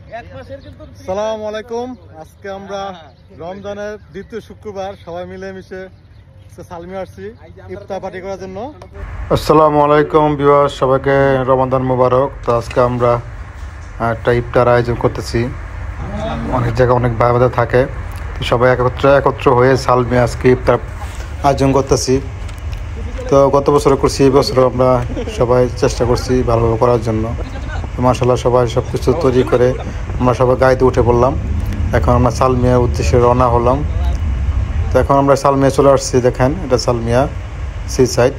আসসালামু আলাইকুম। আজকে আমরা রমজানের দ্বিতীয় শুক্রবার সবাই মিলে মিশে সালমিয়া আসছি ইফতার পার্টি করার জন্য। আসসালামু আলাইকুম ভিউয়ার্স, সবাইকে রমাদান মুবারক। তো আজকে আমরা একটা ইফতার আয়োজন করতেছি। অনেক জায়গায় অনেক ভাই বোনেরা থাকে, সবাই একত্র হয়ে সালমিয়া আজকে ইফতার আয়োজন করতেছি। তো গত বছর করছি, এই বছর আমরা সবাই চেষ্টা করছি ভালোভাবে করার জন্য। মাশাআল্লাহ সবাই সব কিছু তৈরি করে আমরা সবাই গাড়িতে উঠে পড়লাম। এখন আমরা সালমিয়ার উদ্দেশ্যে রওনা হলাম। তো এখন আমরা সালমিয়া চলে আসছি। দেখেন, এটা সালমিয়া সি সাইড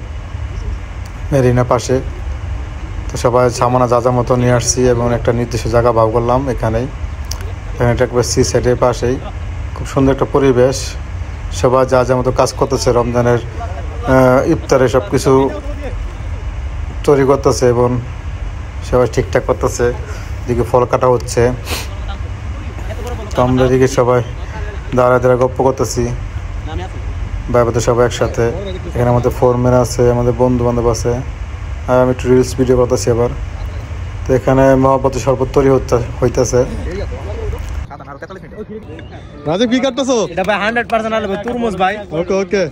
মেরিনা পাশে। তো সবাই সামানা যা মতো নিয়ে আসছি এবং একটা নির্দিষ্ট জায়গা ভাগ করলাম এখানেই। এখানে এটা একবার সি সাইডের পাশেই, খুব সুন্দর একটা পরিবেশ। সবাই যা মতো কাজ করতেছে, রমজানের ইফতারে সব কিছু তৈরি করতেছে এবং সবাই ঠিকঠাক করতেছে। এদিকে ফল কাটা হচ্ছে, তো আমরা এদিকে সবাই দাঁড়া গপ্প করতেছি ভাই বোনেরা সবাই একসাথে। এখানে আমাদের ফোরম্যান আছে, আমাদের বন্ধু বান্ধব আছে, আর আমি একটু রিলস ভিডিও করতেছি আবার। তো এখানে মহব্বতের শরবত তৈরি হইতেছে। রাজীব কি কাটতেছো? এটা ভাই 100% আলু ভাই, তুরমুজ ভাই। ওকে ওকে।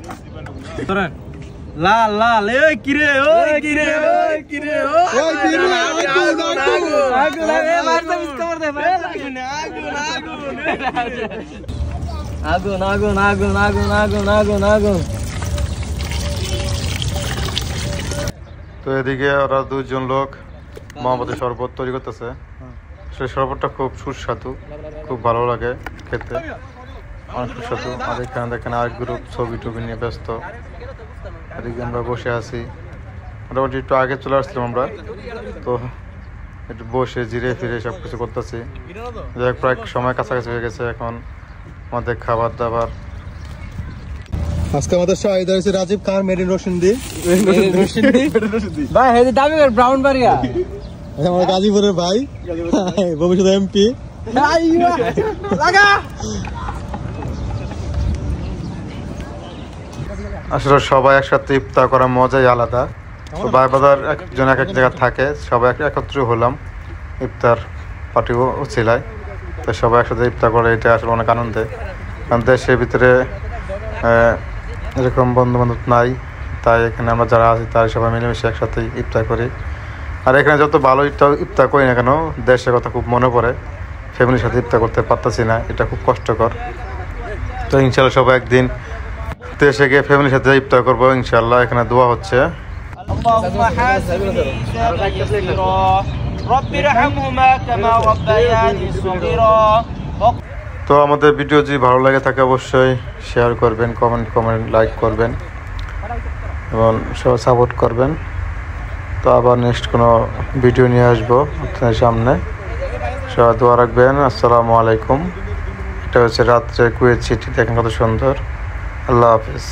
লাল লাল এই কিরে ওই কিরে ওই কিরে ওই কিরে আগুন আগুন এ মারতে মিস কর দে ভাই। আগুন আগুন আগুন আগুন আগুন আগুন আগুন। তো এদিকে ওরা দুজন লোক মহব্বতের শরবত তৈরি করতেছে। সেই শরবতটা খুব সুস্বাদু, খুব ভালো লাগে খেতে, অনেক সুস্বাদু। আর এখানে দেখেন আরেক গ্রুপ ছবি টবি নিয়ে ব্যস্ত। এদিকে আমরা বসে আছি, মোটামুটি একটু আগে চলে আসছিলাম আমরা। তো একটু বসে জিরে ফিরে সব কিছু করতেছি। যাই হোক, প্রায় সময় কাছাকাছি হয়ে গেছে। এখন আমাদের খাবার দাবার। আজকে আমাদের শাহিদ হয়েছে রাজীব খান, মেরিন রশিন্দি ভাই হেদি দাবি কর ব্রাউন বাড়িয়া। আমাদের গাজীপুরের ভাই, ভবিষ্যৎ এমপি। আসলে সবাই একসাথে ইফতার করার মজাই আলাদা। তো ভাই বাজার একজন এক জায়গায় থাকে, সবাই একত্র হলাম ইফতার পার্টি ছিলায়। তো সবাই একসাথে ইফতার করে, এটা আসলে অনেক আনন্দে। কারণ দেশের ভিতরে এরকম বন্ধু বান্ধব নাই, তাই এখানে আমরা যারা আছি তাই সবাই মিলেমিশে একসাথে ইফতার করি। আর এখানে যত ভালো ইফতার করি না কেন, দেশের কথা খুব মনে পড়ে। ফ্যামিলির সাথে ইফতার করতে পারতেছি না, এটা খুব কষ্টকর। তো ইনশাল্লাহ সবাই একদিন দেশে গিয়ে ফ্যামিলির সাথে ইফতার করবো ইনশাল্লাহ। এখানে দোয়া হচ্ছে। তো আমাদের ভিডিও যদি ভালো লাগে থাকে অবশ্যই শেয়ার করবেন, কমেন্ট লাইক করবেন এবং সবাই সাপোর্ট করবেন। তো আবার নেক্সট কোনো ভিডিও নিয়ে আসবো আপনাদের সামনে। সবাই দোয়া রাখবেন। আসসালামু আলাইকুম। এটা হচ্ছে রাত্রে কুয়েত সিটি, দেখেন কত সুন্দর। আল্লাহ হাফিজ।